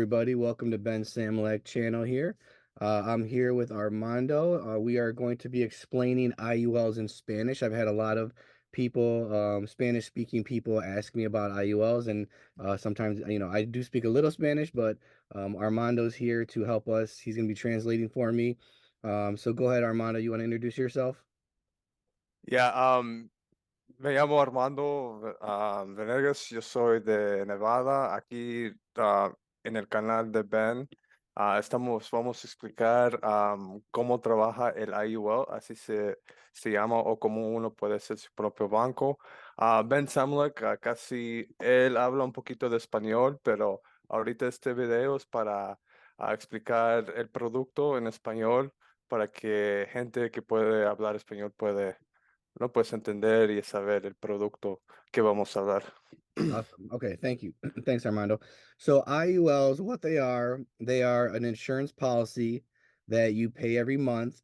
everybody. Welcome to Ben Samlek channel here. I'm here with Armando. We are going to be explaining IULs in Spanish. I've had a lot of people, Spanish-speaking people ask me about IULs, and sometimes, I do speak a little Spanish, but Armando's here to help us. He's going to be translating for me. So go ahead, Armando. You want to introduce yourself? Ya, me llamo Armando Venegas, yo soy de Nevada, aquí en el canal de Ben. Vamos a explicar cómo trabaja el IUL, así se llama, o cómo uno puede hacer su propio banco. Ben Samlek, casi él habla un poquito de español, pero ahorita este video es para explicar el producto en español, para que gente que puede hablar español puede no puedes entender y saber el producto que vamos a dar. Awesome. Okay, thank you. Thanks, Armando. So IULs, what they are an insurance policy that you pay every month.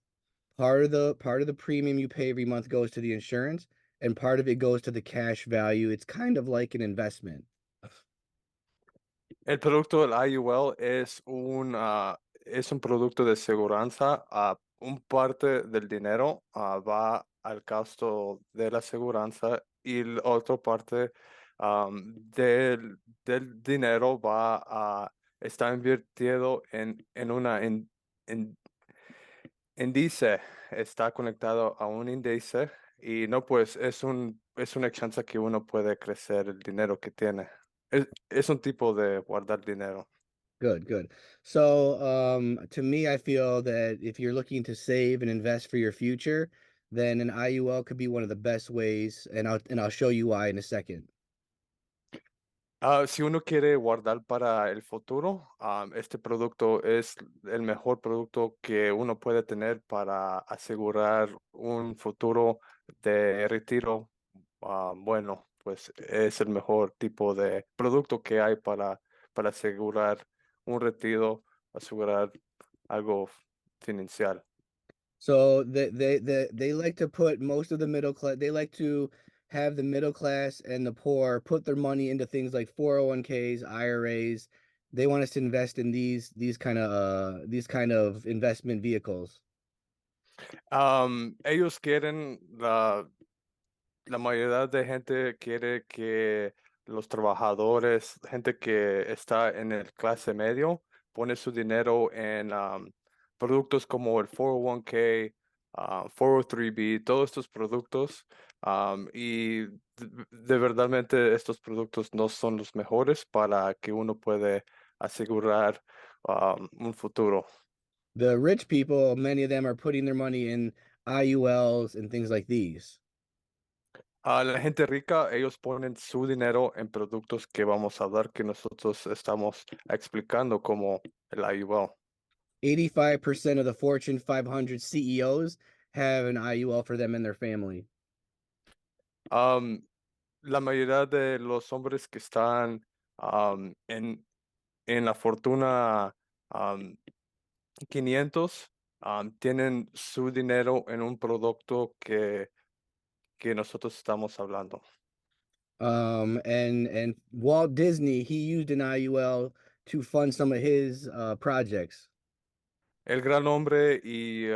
Part of the premium you pay every month goes to the insurance, and part of it goes to the cash value. It's kind of like an investment. El producto del IUL es un producto de seguranza. Un parte del dinero va al gasto de la seguranza y la otra parte del dinero está invertido en una índice, está conectado a un índice y no, pues es una chance que uno puede crecer el dinero que tiene. Es un tipo de guardar dinero. Good, good. So, to me, I feel that if you're looking to save and invest for your future, then an IUL could be one of the best ways, and I'll show you why in a second. Si uno quiere guardar para el futuro, este producto es el mejor producto que uno puede tener para asegurar un futuro de retiro. Bueno, pues es el mejor tipo de producto que hay para asegurar un retiro, asegurar algo financiero. So they like to put most of the middle class, they like to have the middle class and the poor put their money into things like 401ks, IRAs. They want us to invest in these kind of investment vehicles. Ellos quieren la mayoría de gente quiere que los trabajadores, gente que está en el clase medio, pone su dinero en productos como el 401k, 403b, todos estos productos. Y verdaderamente estos productos no son los mejores para que uno puede asegurar un futuro. The rich people, many of them are putting their money in IULs and things like these. A la gente rica, ellos ponen su dinero en productos que vamos a dar, que nosotros estamos explicando como el IUL. 85% of the Fortune 500 CEOs have an IUL for them and their family. Um, la mayoría de los hombres que están en la fortuna um, 500 tienen su dinero en un producto que nosotros estamos hablando. And Walt Disney, he used an IUL to fund some of his projects. El gran hombre y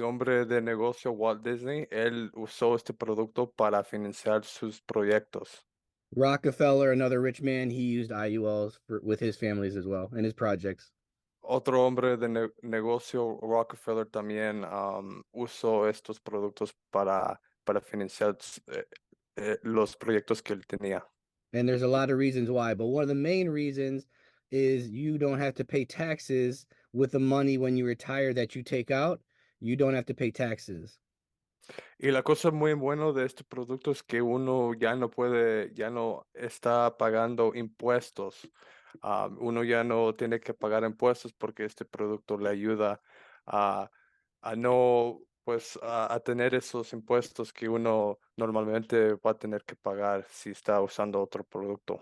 hombre de negocio Walt Disney, él usó este producto para financiar sus proyectos. Rockefeller, another rich man, he used IULs with his families as well and his projects. Otro hombre de negocio, Rockefeller, también usó estos productos para financiar los proyectos que él tenía. And there's a lot of reasons why, but one of the main reasons is you don't have to pay taxes with the money when you retire that you take out. You don't have to pay taxes. Y la cosa muy buena de este producto es que uno ya no está pagando impuestos. Uno ya no tiene que pagar impuestos porque este producto le ayuda a, a no, pues, a tener esos impuestos que uno normalmente va a tener que pagar si está usando otro producto.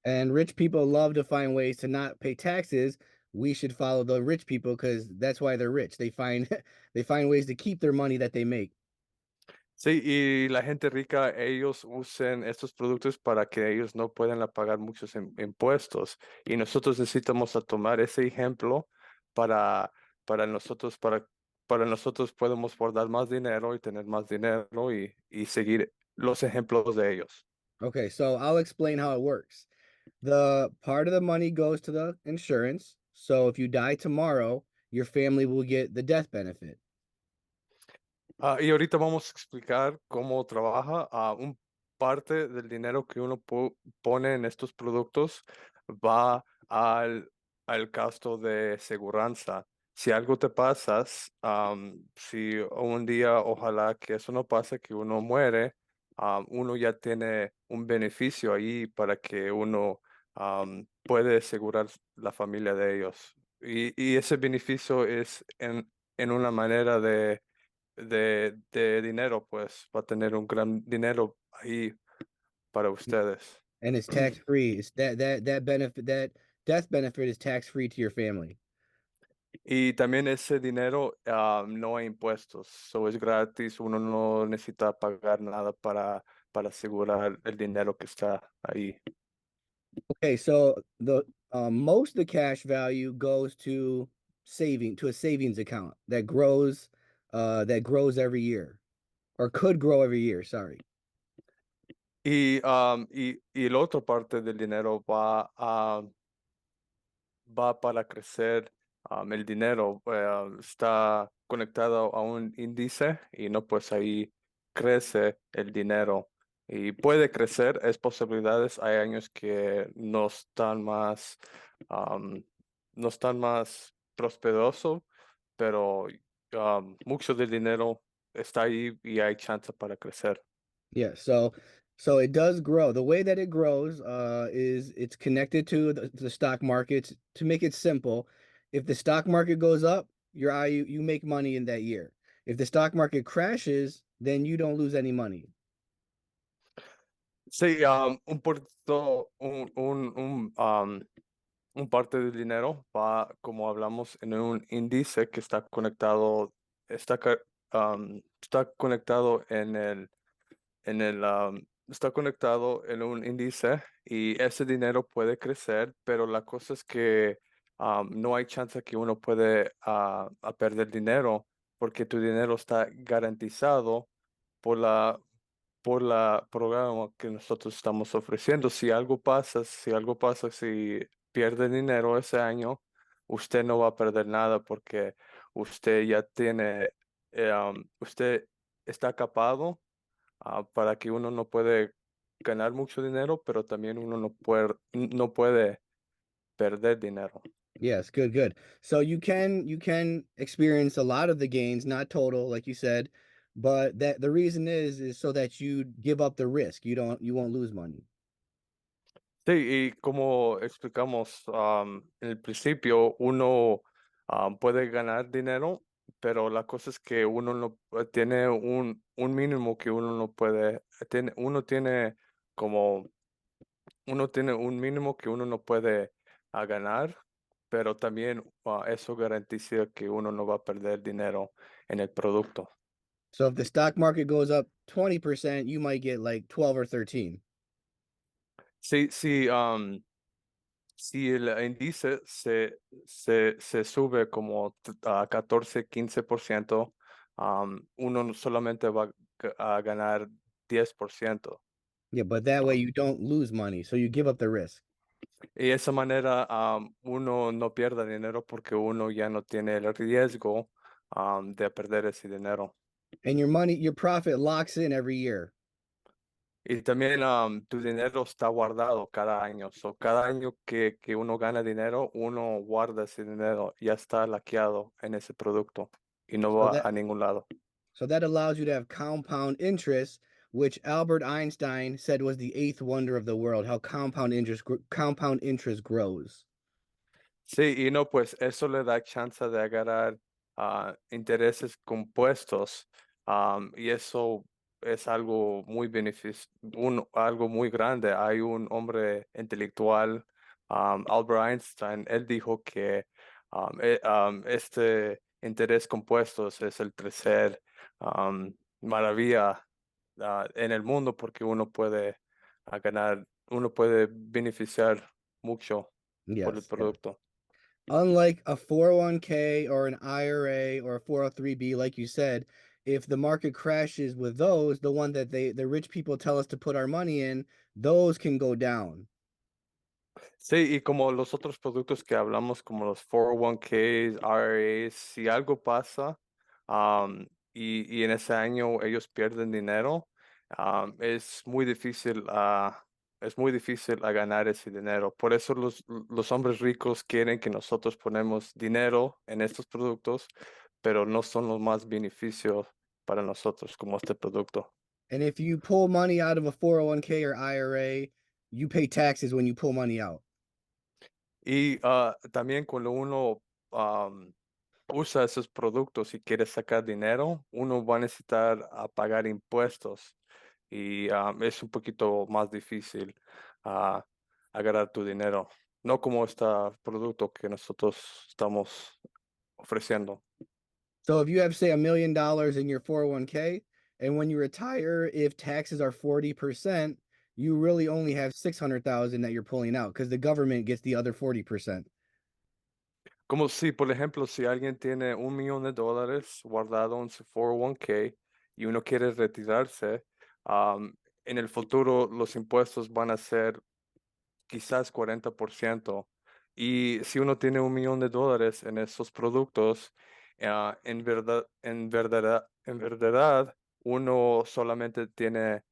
And rich people love to find ways to not pay taxes. We should follow the rich people because that's why they're rich. They find they find ways to keep their money that they make. Sí, y la gente rica, ellos usan estos productos para que ellos no puedan pagar muchos impuestos. Y nosotros necesitamos a tomar ese ejemplo para, para nosotros, para nosotros podemos guardar más dinero y tener más dinero y seguir los ejemplos de ellos. Okay, so I'll explain how it works. The part of the money goes to the insurance. So if you die tomorrow, your family will get the death benefit. Y ahorita vamos a explicar cómo trabaja. Un parte del dinero que uno pone en estos productos va al gasto de seguranza. Si algo te pasas, si un día, ojalá que eso no pase, que uno muere, uno ya tiene un beneficio ahí para que uno puede asegurar la familia de ellos. Y ese beneficio es en una manera de dinero, pues va a tener un gran dinero ahí para ustedes. And it's tax free. It's that benefit, that death benefit is tax free to your family. Y también ese dinero no hay impuestos, so es gratis, uno no necesita pagar nada para asegurar el dinero que está ahí. Okay, so the most of the cash value goes to a savings account that grows every year or could grow every year, sorry. Y la otra parte del dinero va para crecer. El dinero está conectado a un índice y no, pues ahí crece el dinero y puede crecer, es posibilidades. Hay años que am, no están más prosperoso, pero mucho del dinero está ahí y hay chance para crecer. Yeah, so it does grow. The way that it grows is it's connected to the stock markets. To make it simple, if the stock market goes up, you make money in that year. If the stock market crashes, then you don't lose any money. Sí, un poquito, un parte del dinero va, como hablamos, en un índice que está conectado está conectado en un índice y ese dinero puede crecer, pero la cosa es que no hay chance que uno puede a perder dinero porque tu dinero está garantizado por la programa que nosotros estamos ofreciendo. Si pierde dinero ese año, usted no va a perder nada porque usted ya tiene, usted está capado para que uno no puede ganar mucho dinero, pero también uno no puede perder dinero. Yes, good, good. So you can experience a lot of the gains, not total, like you said, but that the reason is so that you give up the risk. You won't lose money. Sí, y como explicamos en el principio, uno puede ganar dinero, pero la cosa es que uno no tiene un mínimo que uno no puede, como, uno tiene un mínimo que uno no puede ganar, pero también eso garantiza que uno no va a perder dinero en el producto. So if the stock market goes up 20%, you might get like 12 or 13. Sí, sí, si el índice se sube como a 14, 15%, uno no solamente va a ganar 10%. Yeah, but that way um, you don't lose money, so you give up the risk. y de esa manera uno no pierde dinero porque uno ya no tiene el riesgo de perder ese dinero. And your profit locks in every year. Y también tu dinero está guardado cada año. So, cada año que uno gana dinero, uno guarda ese dinero, ya está laqueado en ese producto y no So va that a ningún lado. so that allows you to have compound interest, which Albert Einstein said was the eighth wonder of the world, how compound interest grows. Sí, y no, pues eso le da chance de agarrar intereses compuestos, y eso es algo muy algo muy grande. Hay un hombre intelectual, Albert Einstein, él dijo que este interés compuestos es el tercer maravilla en el mundo porque uno puede ganar, uno puede beneficiar mucho por el Yes, yes. producto. Unlike a 401k or an IRA or a 403b, like you said, if the market crashes with those, the one that the rich people tell us to put our money in, those can go down. Sí, y como los otros productos que hablamos, como los 401ks, IRAs, si algo pasa y en ese año ellos pierden dinero, es muy difícil, es muy difícil a ganar ese dinero. Por eso los hombres ricos quieren que nosotros ponemos dinero en estos productos, pero no son los más beneficios para nosotros como este producto. And if you pull money out of a 401k or IRA, you pay taxes when you pull money out. Y también cuando uno usa esos productos y quiere sacar dinero, uno va a necesitar pagar impuestos y es un poquito más difícil ah, agarrar tu dinero, no como este producto que nosotros estamos ofreciendo. So if you have, say, $1 million in your 401k, and when you retire, if taxes are 40%, you really only have 600,000 that you're pulling out because the government gets the other 40%. Como si, por ejemplo, si alguien tiene $1 million guardado en su 401k y uno quiere retirarse, en el futuro los impuestos van a ser quizás 40%. Y si uno tiene $1 million en esos productos, en verdad, uno solamente tiene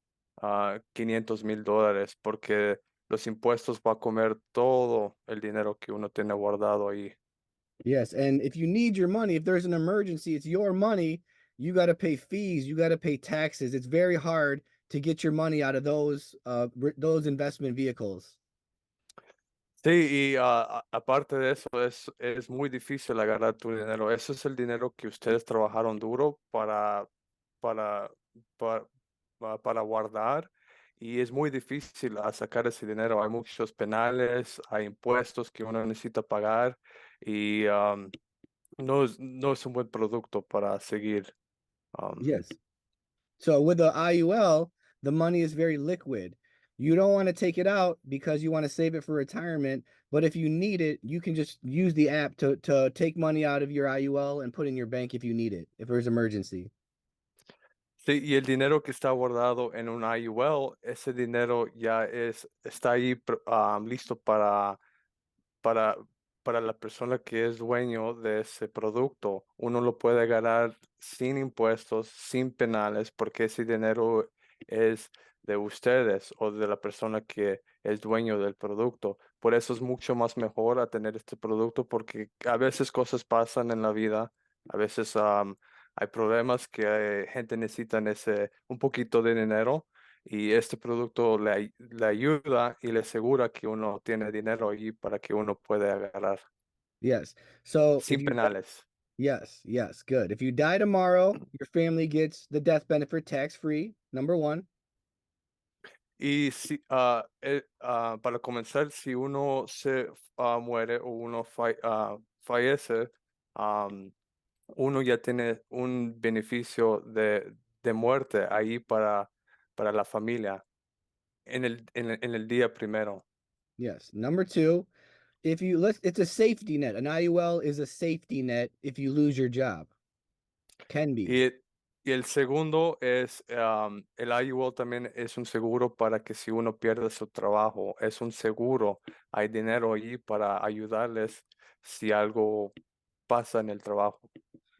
$500,000 porque los impuestos va a comer todo el dinero que uno tiene guardado ahí. Yes, and if you need your money, if there's an emergency, it's your money. You got to pay fees, you got to pay taxes. It's very hard to get your money out of those investment vehicles. Sí, y aparte de eso, es muy difícil agarrar tu dinero. Eso es el dinero que ustedes trabajaron duro para, para, para guardar y es muy difícil sacar ese dinero. Hay muchos penales, hay impuestos que uno necesita pagar y no es un buen producto para seguir. um, Yes. So with the IUL, the money is very liquid. You don't want to take it out because you want to save it for retirement. But if you need it, you can just use the app to take money out of your IUL and put in your bank if you need it, if there's emergency. Sí, y el dinero que está guardado en un IUL, ese dinero ya está ahí listo para, para la persona que es dueño de ese producto. Uno lo puede ganar sin impuestos, sin penales, porque ese dinero es de ustedes o de la persona que es dueño del producto. Por eso es mucho más mejor a tener este producto, porque a veces cosas pasan en la vida, a veces hay problemas que gente necesita un poquito de dinero y este producto le ayuda y le asegura que uno tiene dinero allí para que uno pueda agarrar Yes. So if sin you penales. yes, yes, good. If you die tomorrow, your family gets the death benefit tax free, number one. Y si, para comenzar, si uno se muere o uno fallece, am, uno ya tiene un beneficio de muerte ahí para la familia en el día primero. Yes. Number two, if you let's it's a safety net. An IUL is a safety net if you lose your job. Can be. Y, y el segundo es, el IUL también es un seguro para que si uno pierde su trabajo, es un seguro. Hay dinero allí para ayudarles si algo pasa en el trabajo.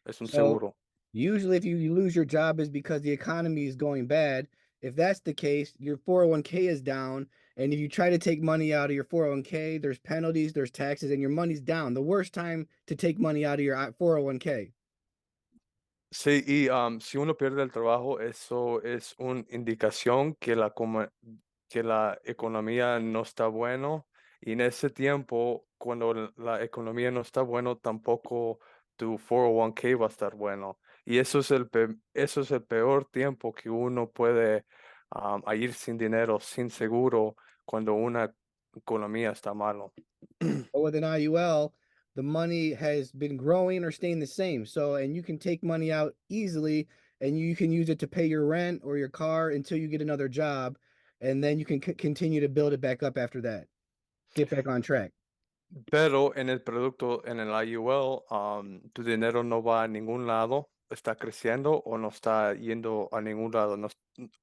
Es un So seguro. usually if you lose your job is because the economy is going bad. If that's the case, your 401k is down. And if you try to take money out of your 401k, there's penalties, there's taxes, and your money's down. The worst time to take money out of your 401k. Sí, y si uno pierde el trabajo, eso es una indicación que la economía no está bueno. Y en ese tiempo, cuando la economía no está bueno, tampoco tu 401k va a estar bueno. Y eso es el peor tiempo que uno puede ir sin dinero, sin seguro, cuando una economía está malo. But with an IUL, the money has been growing or staying the same. So, and you can take money out easily. and you can use it to pay your rent or your car until you get another job, and then you can continue to build it back up after that. Get back on track. Pero en el producto, en el IUL, tu dinero no va a ningún lado, está creciendo o no está yendo a ningún lado.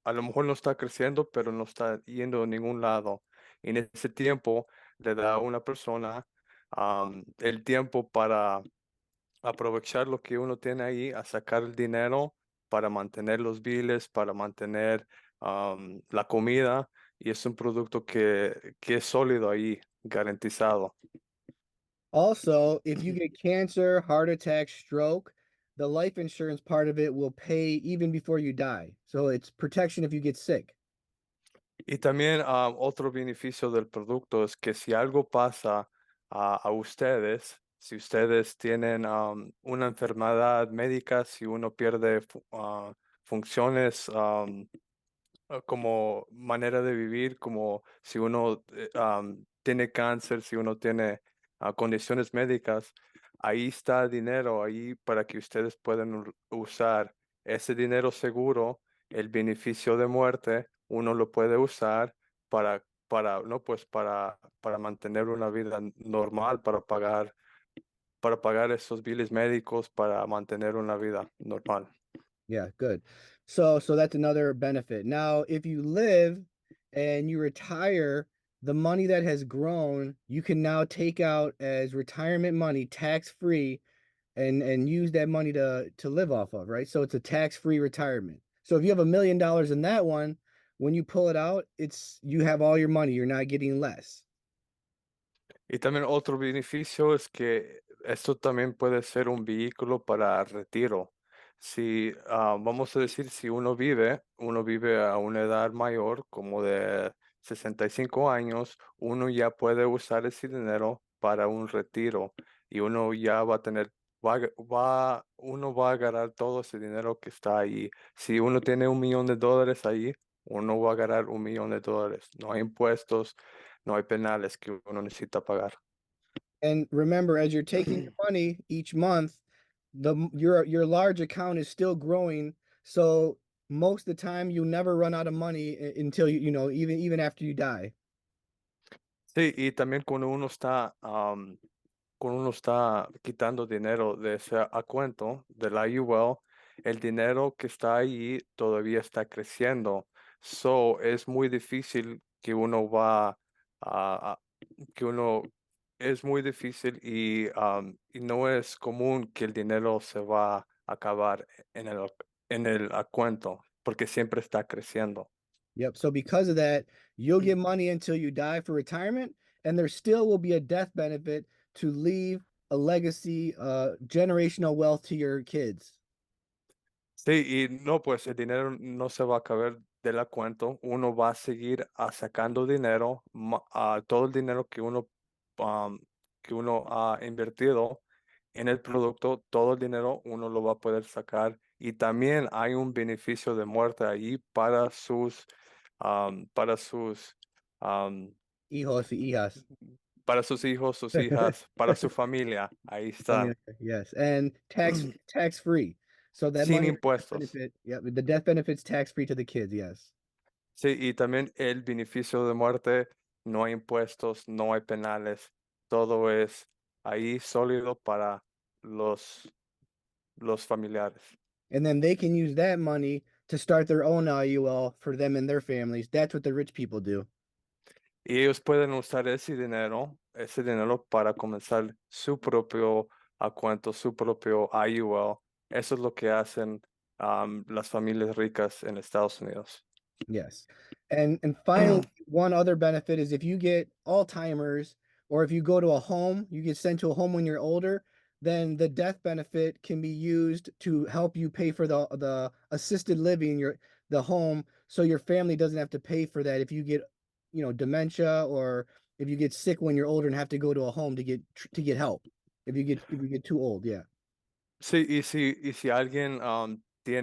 A lo mejor no está creciendo, pero no está yendo a ningún lado. Y en ese tiempo le da a una persona el tiempo para aprovechar lo que uno tiene ahí, a sacar el dinero para mantener los biles, para mantener la comida. Y es un producto que es sólido ahí, garantizado. Also, if you get cancer, heart attack, stroke, the life insurance part of it will pay even before you die. So it's protection if you get sick. Y también otro beneficio del producto es que si algo pasa a ustedes, si ustedes tienen una enfermedad médica, si uno pierde funciones como manera de vivir, como si uno tiene cáncer, si uno tiene condiciones médicas, ahí está dinero ahí para que ustedes puedan usar ese dinero seguro, el beneficio de muerte, uno lo puede usar no, pues para mantener una vida normal, para pagar esos biles médicos, para mantener una vida normal. Yeah, good. So that's another benefit. Now, if you live and you retire, the money that has grown, you can now take out as retirement money, tax free, and use that money to live off of, right? So it's a tax free retirement. So if you have $1 million in that one, when you pull it out, it's you have all your money. You're not getting less. Y también otro beneficio es que esto también puede ser un vehículo para retiro. Si vamos a decir, si uno vive a una edad mayor, como de 65 años, uno ya puede usar ese dinero para un retiro y uno ya va a tener, uno va a agarrar todo ese dinero que está ahí. Si uno tiene $1 millón ahí, uno va a agarrar $1 millón. No hay impuestos, no hay penales que uno necesita pagar. And remember, as you're taking your money each month, your large account is still growing. So most of the time, you never run out of money until even after you die. Sí, y también cuando uno está quitando dinero de ese a cuento de la IUL, el dinero que está ahí todavía está creciendo. So, es muy difícil que uno que uno, es muy difícil y no es común que el dinero se va a acabar en el a cuento, porque siempre está creciendo. Yep. So because of that, you'll get money until you die for retirement, and there still will be a death benefit to leave a legacy, generational wealth to your kids. Sí, y no, pues el dinero no se va a acabar de la cuenta. Uno va a seguir sacando dinero, todo el dinero um, que uno ha invertido en el producto, todo el dinero uno lo va a poder sacar. Y también hay un beneficio de muerte ahí para um, Hijos y hijas. para sus hijos, sus hijas, para su familia. Ahí Familiar, está, yes, and tax free. So that sin money, the death impuestos. benefit, yeah, the death benefit's tax free to the kids. Yes. Sí, y también el beneficio de muerte, no hay impuestos, no hay penales, todo es ahí sólido para los, los familiares. And then they can use that money to start their own IUL for them and their families. That's what the rich people do. Y ellos pueden usar ese dinero para comenzar su propio cuento, su propio IUL. Eso es lo que hacen las familias ricas en Estados Unidos. Yes. And finally, one other benefit is if you get Alzheimer's or if you go to a home, you get sent to a home when you're older, then the death benefit can be used to help you pay for the assisted living the home so your family doesn't have to pay for that if you get, dementia or if you get sick when you're older and have to go to a home to get help. If you get too old, yeah. Sí, y si alguien si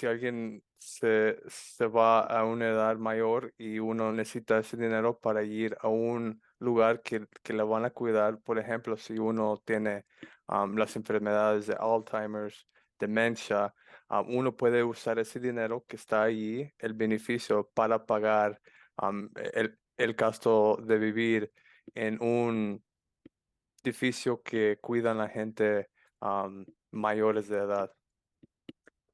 alguien se va a una edad mayor y uno necesita ese dinero para ir a un lugar que le van a cuidar, por ejemplo, si uno tiene las enfermedades de Alzheimer's, demencia, uno puede usar ese dinero que está allí, el beneficio, para pagar el gasto de vivir en un edificio que cuidan la gente mayores de edad.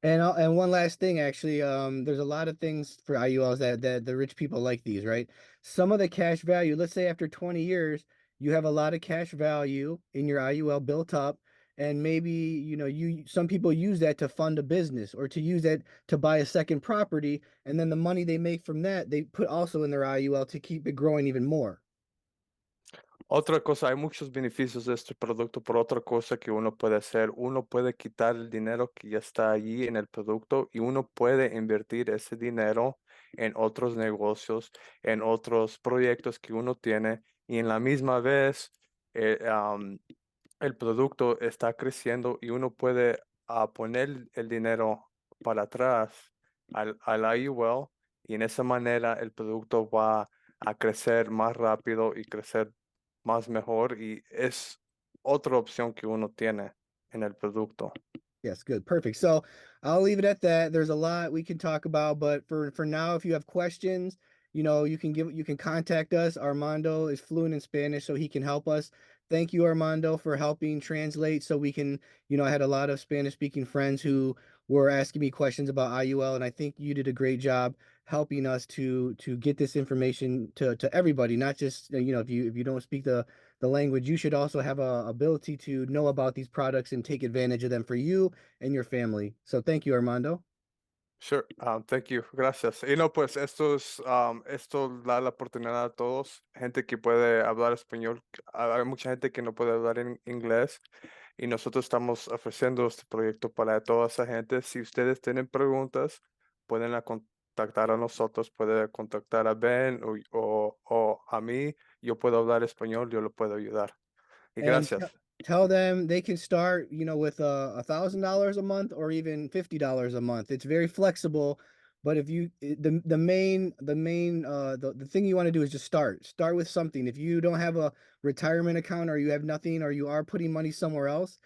And one last thing, actually, there's a lot of things for IULs that the rich people like these, right? Some of the cash value, let's say after 20 years, you have a lot of cash value in your IUL built up, and maybe, you some people use that to fund a business or to use that to buy a second property, and then the money they make from that, they put also in their IUL to keep it growing even more. Otra cosa, hay muchos beneficios de este producto, por otra cosa que uno puede hacer, uno puede quitar el dinero que ya está allí en el producto y uno puede invertir ese dinero en otros negocios, en otros proyectos que uno tiene y en la misma vez eh, am, el producto está creciendo y uno puede poner el dinero para atrás al IUL y en esa manera el producto va a crecer más rápido y crecer más mejor y es otra opción que uno tiene en el producto. Yes, good. Perfect. So I'll leave it at that. There's a lot we can talk about, but for now, if you have questions, you can contact us. Armando is fluent in Spanish, so he can help us. Thank you, Armando, for helping translate so we can, I had a lot of Spanish speaking friends who were asking me questions about IUL, and I think you did a great job helping us to get this information to everybody, not just, if you don't speak the language, you should also have a ability to know about these products and take advantage of them for you and your family. So thank you, Armando. Sure, thank you, gracias. Y no, pues esto da la oportunidad a todos, gente que puede hablar español, hay mucha gente que no puede hablar en inglés y nosotros estamos ofreciendo este proyecto para toda esa gente. Si ustedes tienen preguntas, pueden contactar a nosotros, pueden contactar a Ben o a mí, yo puedo hablar español, yo lo puedo ayudar. Y And gracias. tell them they can start, with $1,000 a month or even $50 a month. It's very flexible, but if you the thing you want to do is just start with something. If you don't have a retirement account or you have nothing or you are putting money somewhere else,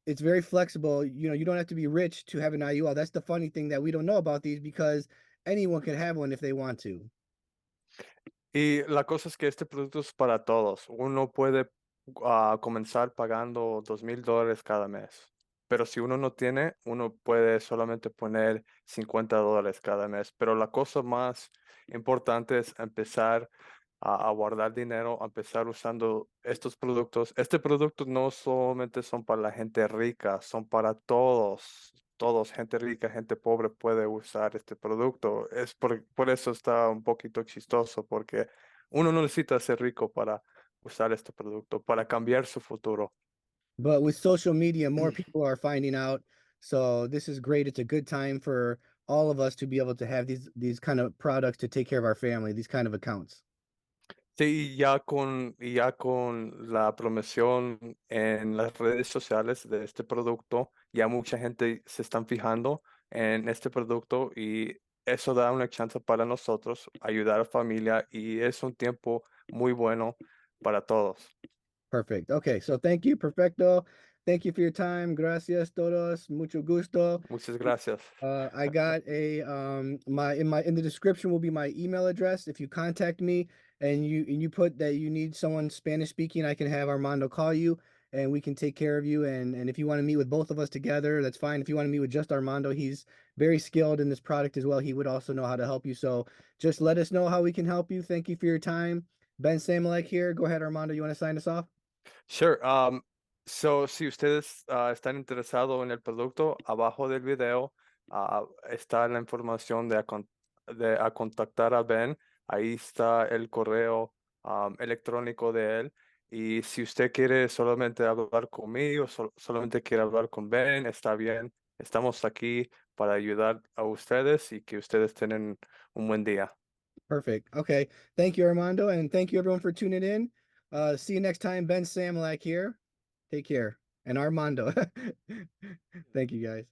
it's very flexible. You don't have to be rich to have an IUL. That's the funny thing that we don't know about these because anyone can have one if they want to. Y la cosa es que este producto es para todos. Uno puede comenzar pagando $2,000 cada mes. Pero si uno no tiene, uno puede solamente poner $50 cada mes. Pero la cosa más importante es empezar a guardar dinero, a empezar usando estos productos. Este producto no solamente son para la gente rica, son para todos. Todos, gente rica, gente pobre puede usar este producto. Es por eso está un poquito chistoso, porque uno no necesita ser rico para usar este producto, para cambiar su futuro. But with social media, more people are finding out. So this is great. It's a good time for all of us to be able to have these kind of products to take care of our family, these kind of accounts. Sí, y ya con la promoción en las redes sociales de este producto, ya mucha gente se están fijando en este producto y eso da una chance para nosotros ayudar a la familia y es un tiempo muy bueno para todos. Perfect. Okay, so thank you, perfecto. Thank you for your time. Gracias todos. Mucho gusto. Muchas gracias. I got a my in the description will be my email address. If you contact me and you put that you need someone Spanish speaking, I can have Armando call you and we can take care of you. And if you want to meet with both of us together, that's fine. If you want to meet with just Armando, he's very skilled in this product as well. He would also know how to help you. So just let us know how we can help you. Thank you for your time. Ben Samalek here. Go ahead, Armando. You want to sign us off? Sure. Si ustedes están interesados en el producto, abajo del video está la información de contactar a Ben. Ahí está el correo electrónico de él. Y si usted quiere solamente hablar conmigo, solamente quiere hablar con Ben, está bien. Estamos aquí para ayudar a ustedes y que ustedes tengan un buen día. Perfect. Okay. Thank you, Armando, and thank you everyone for tuning in. See you next time. Ben Samlak here. Take care. And Armando. Thank you guys.